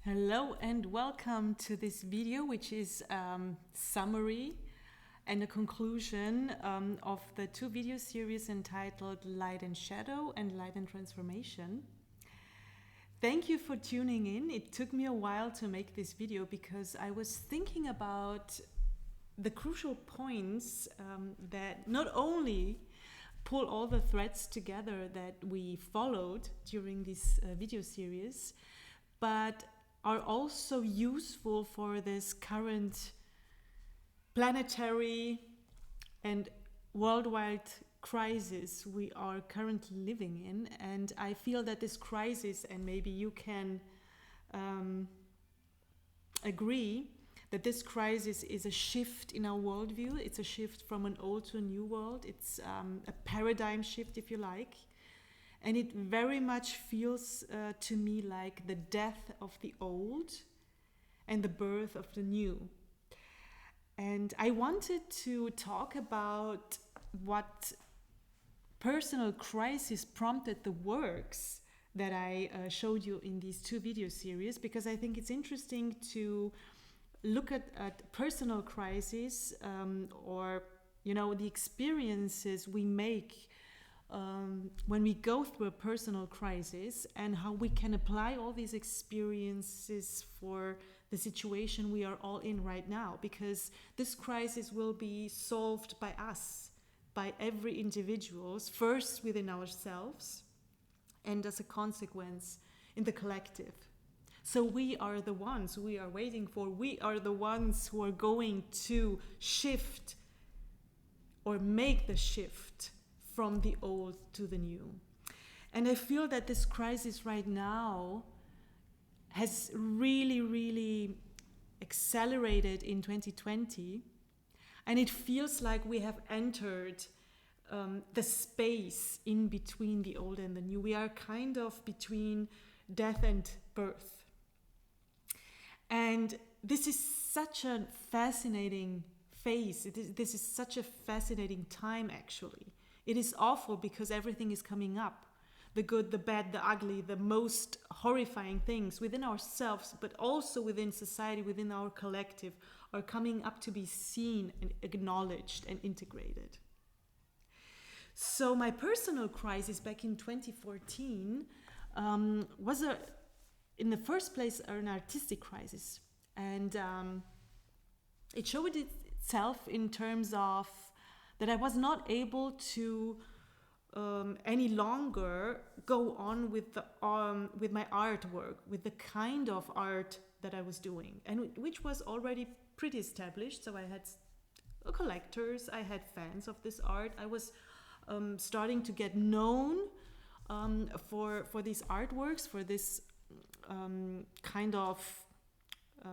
Hello and welcome to this video, which is summary and a conclusion of the two video series entitled Light and Shadow and Light and Transformation. Thank you for tuning in. It took me a while to make this video because I was thinking about the crucial points that not only pull all the threads together that we followed during this video series, but are also useful for this current planetary and worldwide crisis we are currently living in. And I feel that this crisis, and maybe you can agree, that this crisis is a shift in our worldview. It's a shift from an old to a new world. It's a paradigm shift, if you like. And it very much feels to me like the death of the old and the birth of the new. And I wanted to talk about what personal crisis prompted the works that I showed you in these two video series, because I think it's interesting to look at personal crisis or, the experiences we make when we go through a personal crisis, and how we can apply all these experiences for the situation we are all in right now, because this crisis will be solved by us, by every individual, first within ourselves, and as a consequence in the collective. So we are the ones we are waiting for. We are the ones who are going to shift or make the shift from the old to the new. And I feel that this crisis right now has really accelerated in 2020, and it feels like we have entered the space in between the old and the new. We are kind of between death and birth. And this is such a fascinating phase. This is such a fascinating time, actually. It is awful because everything is coming up. The good, the bad, the ugly, the most horrifying things within ourselves, but also within society, within our collective, are coming up to be seen and acknowledged and integrated. So my personal crisis back in 2014 was, in the first place, an artistic crisis. And it showed itself in terms of that I was not able to any longer go on with my artwork, with the kind of art that I was doing, and which was already pretty established. So I had collectors, I had fans of this art. I was starting to get known for these artworks, for this kind of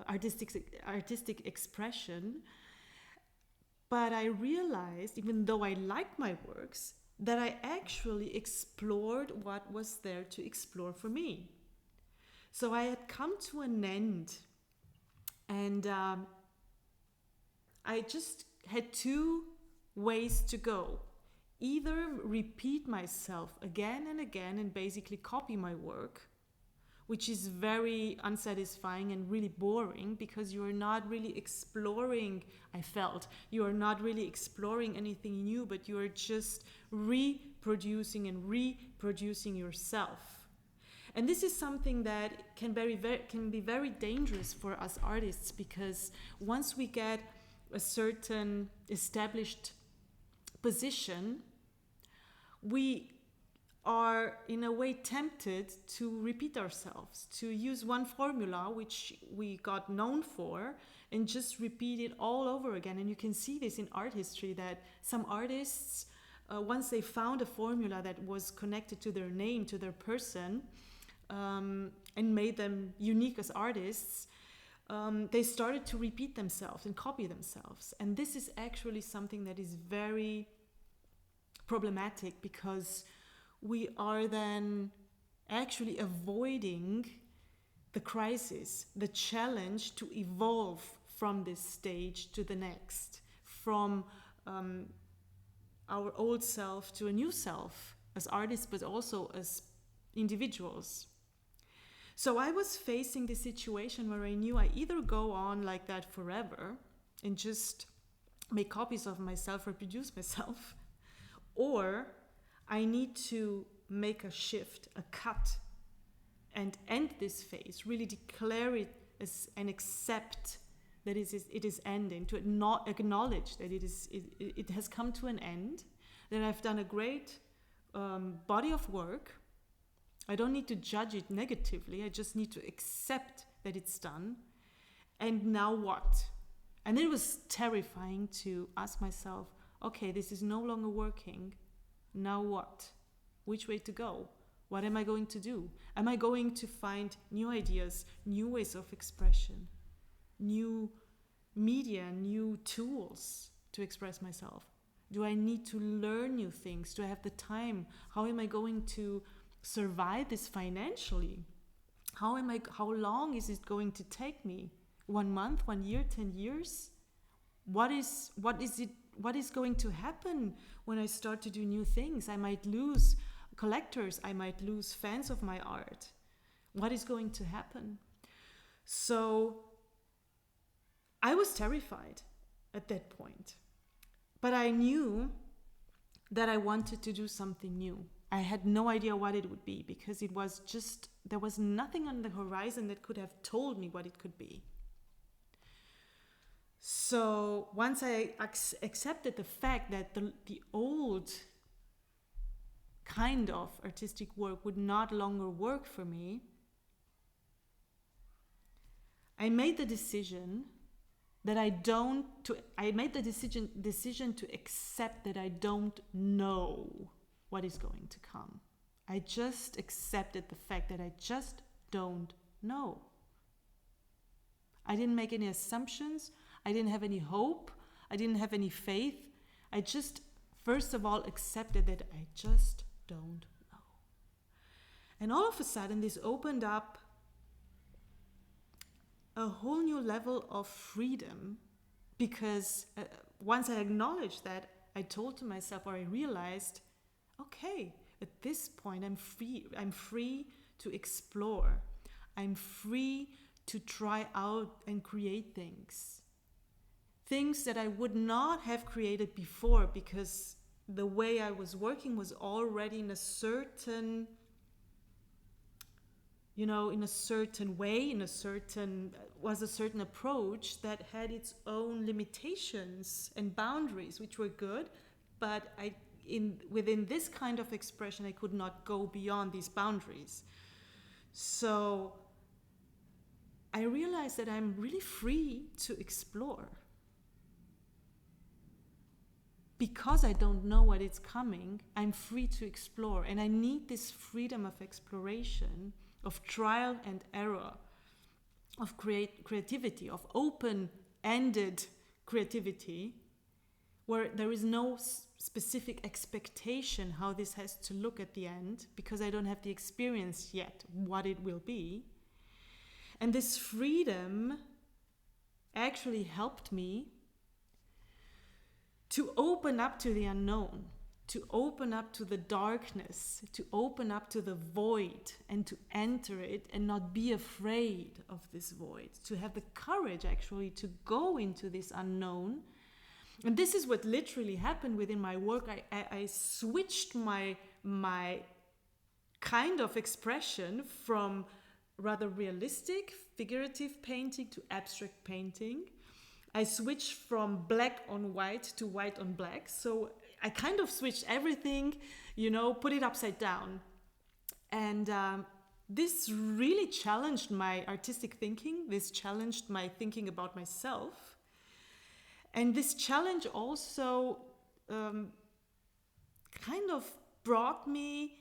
artistic expression. But I realized, even though I liked my works, that I actually explored what was there to explore for me. So I had come to an end, and I just had two ways to go. Either repeat myself again and again and basically copy my work, which is very unsatisfying and really boring, because you are not really exploring, I felt, you are not really exploring anything new, but you are just reproducing yourself. And this is something that can be very dangerous for us artists, because once we get a certain established position, we are in a way tempted to repeat ourselves, to use one formula which we got known for and just repeat it all over again. And you can see this in art history, that some artists, once they found a formula that was connected to their name, to their person, and made them unique as artists, they started to repeat themselves and copy themselves. And this is actually something that is very problematic, because we are then actually avoiding the crisis, the challenge to evolve from this stage to the next, from our old self to a new self as artists, but also as individuals. So I was facing this situation where I knew I either go on like that forever and just make copies of myself, reproduce myself, or I need to make a shift, a cut, and end this phase, really declare it as and accept that it is ending, to not acknowledge that it has come to an end, that I've done a great body of work. I don't need to judge it negatively. I just need to accept that it's done. And now what? And it was terrifying to ask myself, okay, this is no longer working. Now what? Which way to go? What am I going to do? Am I going to find new ideas, new ways of expression, new media, new tools to express myself? Do I need to learn new things? Do I have the time? How am I going to survive this financially? How long is it going to take me? 1 month, 1 year, 10 years? What is going to happen when I start to do new things? I might lose collectors, I might lose fans of my art. What is going to happen? So I was terrified at that point. But I knew that I wanted to do something new. I had no idea what it would be, because it was just, there was nothing on the horizon that could have told me what it could be. So once I accepted the fact that the old kind of artistic work would not longer work for me, I made the decision that I made the decision to accept that I don't know what is going to come. I just accepted the fact that I just don't know. I didn't make any assumptions. I didn't have any hope. I didn't have any faith. I just, first of all, accepted that I just don't know. And all of a sudden, this opened up a whole new level of freedom, because once I acknowledged that, I told to myself, or I realized, okay, at this point I'm free to explore. I'm free to try out and create things that I would not have created before, because the way I was working was already in a certain way, was a certain approach that had its own limitations and boundaries, which were good, but within this kind of expression, I could not go beyond these boundaries. So I realized that I'm really free to explore. Because I don't know what is coming, I'm free to explore. And I need this freedom of exploration, of trial and error, of creativity, of open-ended creativity, where there is no specific expectation how this has to look at the end, because I don't have the experience yet what it will be. And this freedom actually helped me to open up to the unknown, to open up to the darkness, to open up to the void, and to enter it and not be afraid of this void, to have the courage actually to go into this unknown. And this is what literally happened within my work. I switched my kind of expression from rather realistic, figurative painting to abstract painting. I switched from black on white to white on black. So I kind of switched everything, put it upside down. And this really challenged my artistic thinking. This challenged my thinking about myself. And this challenge also kind of brought me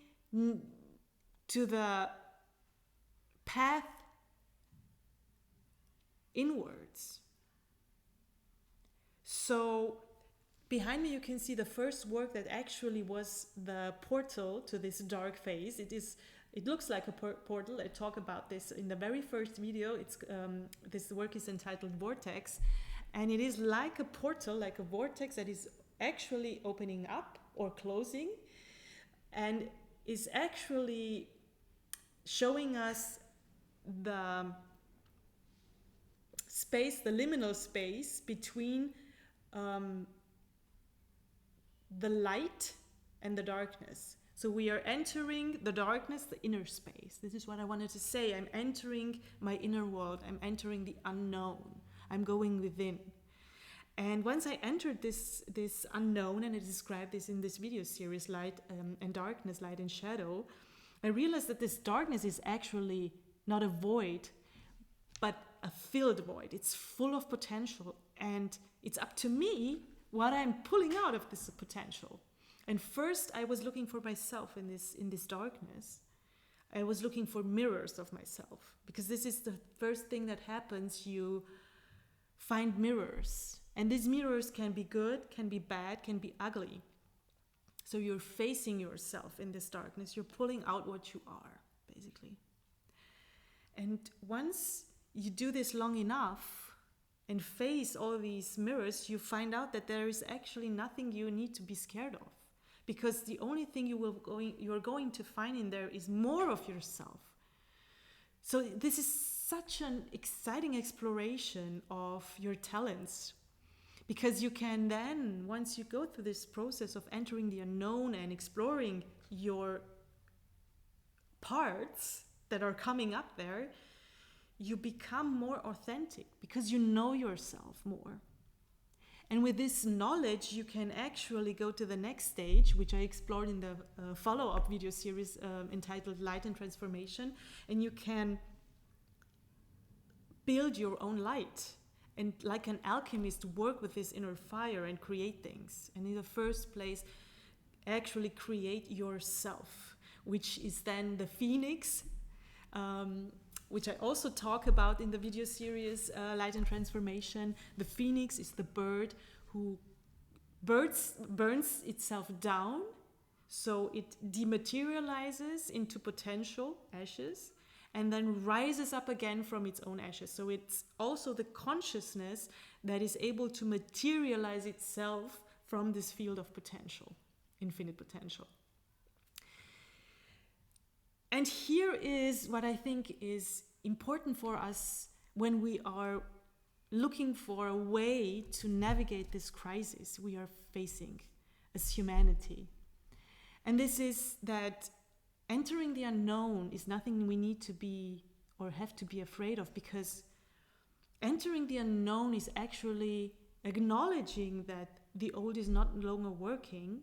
to the path inwards. So behind me you can see the first work that actually was the portal to this dark phase. It looks like a portal. I talk about this in the very first video. This work is entitled Vortex, and it is like a portal, like a vortex that is actually opening up or closing, and is actually showing us the space, the liminal space between the light and the darkness. So we are entering the darkness, the inner space. This is what I wanted to say. I'm entering my inner world. I'm entering the unknown. I'm going within. And once I entered this unknown, and I described this in this video series, Light and Darkness, Light and Shadow, I realized that this darkness is actually not a void, but a filled void. It's full of potential, and it's up to me what I'm pulling out of this potential. And first, I was looking for myself in this darkness. I was looking for mirrors of myself, because this is the first thing that happens. You find mirrors, and these mirrors can be good, can be bad, can be ugly. So you're facing yourself in this darkness. You're pulling out what you are, basically. And once you do this long enough and face all these mirrors, you find out that there is actually nothing you need to be scared of, because the only thing you're going to find in there is more of yourself. So this is such an exciting exploration of your talents, because you can then, once you go through this process of entering the unknown and exploring your parts that are coming up there, you become more authentic because you know yourself more. And with this knowledge, you can actually go to the next stage, which I explored in the follow-up video series entitled Light and Transformation. And you can build your own light. And like an alchemist, work with this inner fire and create things. And in the first place, actually create yourself, which is then the phoenix, which I also talk about in the video series Light and Transformation. The phoenix is the bird who burns itself down, so it dematerializes into potential ashes, and then rises up again from its own ashes. So it's also the consciousness that is able to materialize itself from this field of potential, infinite potential. And here is what I think is important for us when we are looking for a way to navigate this crisis we are facing as humanity. And this is that entering the unknown is nothing we need to be or have to be afraid of, because entering the unknown is actually acknowledging that the old is not longer working,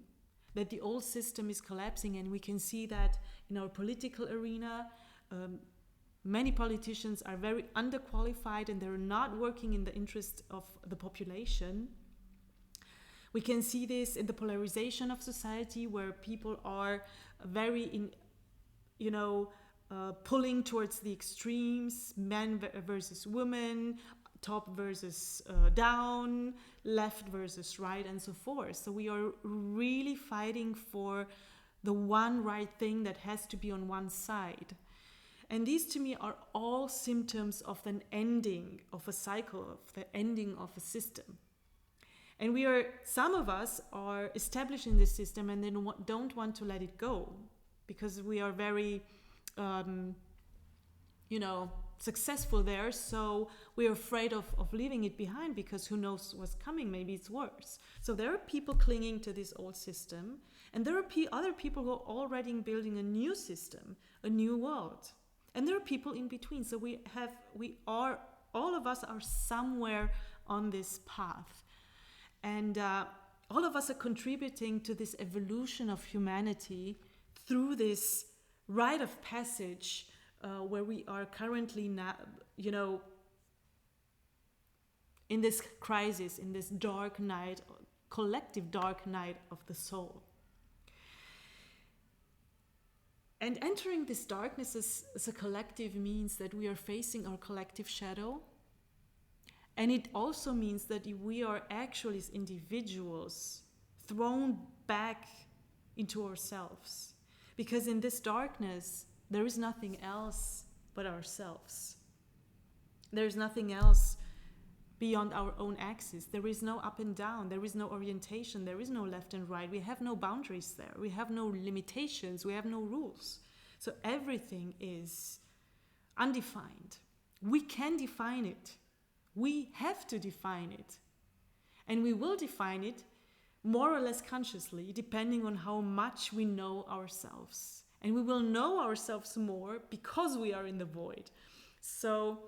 that the old system is collapsing. And we can see that in our political arena. Many politicians are very underqualified, and they're not working in the interest of the population. We can see this in the polarization of society, where people are very pulling towards the extremes, men versus women, top versus down, left versus right, and so forth. So we are really fighting for the one right thing that has to be on one side. And these to me are all symptoms of an ending of a cycle, of the ending of a system. And some of us are established in this system and then don't want to let it go, because we are very, successful there. So we're afraid of leaving it behind, because who knows what's coming? Maybe it's worse. So there are people clinging to this old system, and there are other people who are already building a new system, a new world. And there are people in between. So all of us are somewhere on this path. And all of us are contributing to this evolution of humanity through this rite of passage where we are currently now, in this crisis, in this dark night, collective dark night of the soul. And entering this darkness as a collective means that we are facing our collective shadow. And it also means that we are actually, as individuals, thrown back into ourselves. Because in this darkness, there is nothing else but ourselves. There is nothing else beyond our own axis. There is no up and down. There is no orientation. There is no left and right. We have no boundaries there. We have no limitations. We have no rules. So everything is undefined. We can define it. We have to define it. And we will define it more or less consciously, depending on how much we know ourselves. And we will know ourselves more because we are in the void. So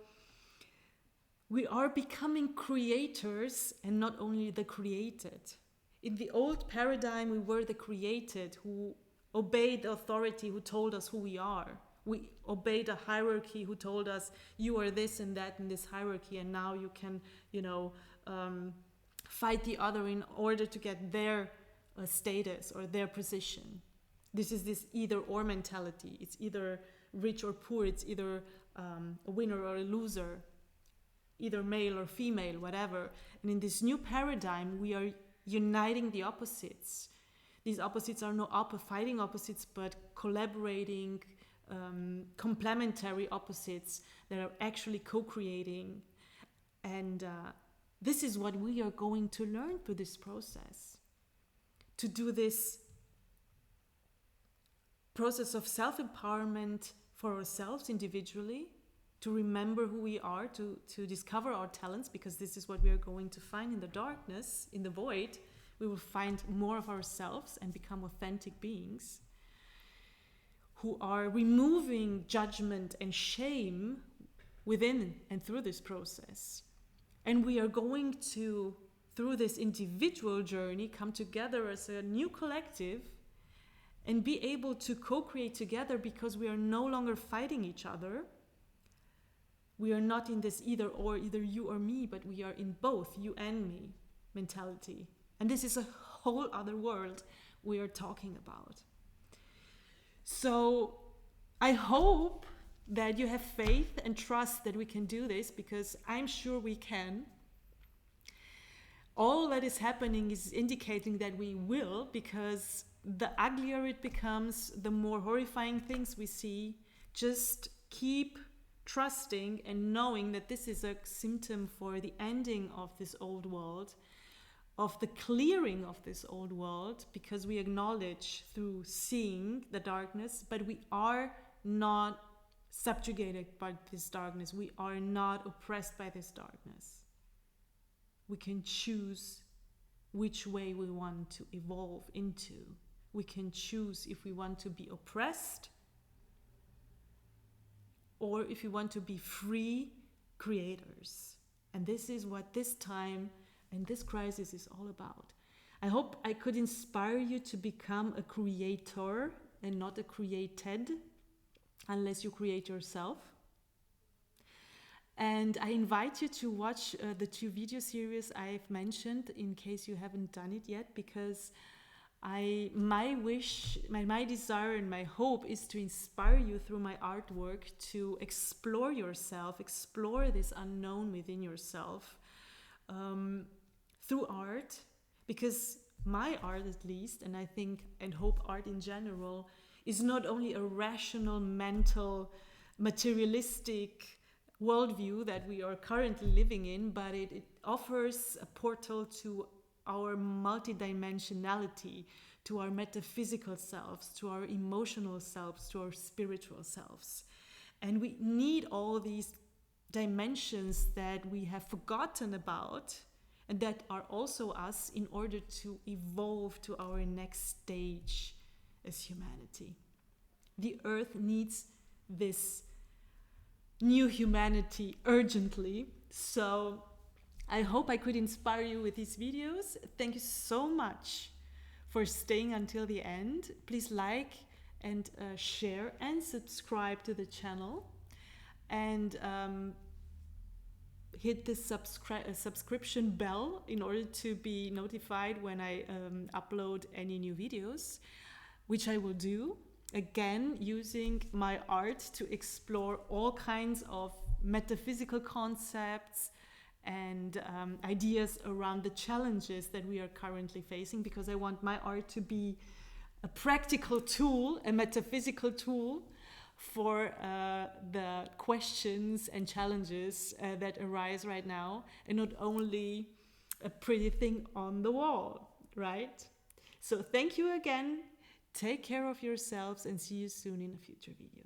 we are becoming creators and not only the created. In the old paradigm, we were the created who obeyed the authority who told us who we are. We obeyed a hierarchy who told us you are this and that in this hierarchy, and now you can, fight the other in order to get their status or their position. This is this either or mentality. It's either rich or poor. It's either a winner or a loser, either male or female, whatever. And in this new paradigm, we are uniting the opposites. These opposites are not fighting opposites, but collaborating, complementary opposites that are actually co-creating. And this is what we are going to learn through this process. To do this process of self-empowerment for ourselves individually, to remember who we are, to discover our talents, because this is what we are going to find in the darkness, in the void. We will find more of ourselves and become authentic beings who are removing judgment and shame within and through this process. And we are going to, through this individual journey, come together as a new collective and be able to co-create together, because we are no longer fighting each other. We are not in this either or, either you or me, but we are in both you and me mentality. And this is a whole other world we are talking about. So I hope that you have faith and trust that we can do this, because I'm sure we can. All that is happening is indicating that we will, because the uglier it becomes, the more horrifying things we see. Just keep trusting and knowing that this is a symptom for the ending of this old world, of the clearing of this old world, because we acknowledge through seeing the darkness, but we are not subjugated by this darkness. We are not oppressed by this darkness. We can choose which way we want to evolve into. We can choose if we want to be oppressed or if we want to be free creators. And this is what this time and this crisis is all about. I hope I could inspire you to become a creator and not a created, unless you create yourself. And I invite you to watch the 2 video series I've mentioned, in case you haven't done it yet, because my wish, my desire and my hope is to inspire you through my artwork to explore yourself, explore this unknown within yourself through art, because my art at least, and I think and hope art in general, is not only a rational, mental, materialistic worldview that we are currently living in, but it offers a portal to our multidimensionality, to our metaphysical selves, to our emotional selves, to our spiritual selves. And we need all these dimensions that we have forgotten about and that are also us, in order to evolve to our next stage as humanity. The earth needs this new humanity urgently. So I hope I could inspire you with these videos. Thank you so much for staying until the end. Please like and share and subscribe to the channel, and hit the subscription bell in order to be notified when I upload any new videos, which I will do. Again, using my art to explore all kinds of metaphysical concepts and ideas around the challenges that we are currently facing, because I want my art to be a practical tool, a metaphysical tool for the questions and challenges that arise right now, and not only a pretty thing on the wall, right? So thank you again. Take care of yourselves and see you soon in a future video.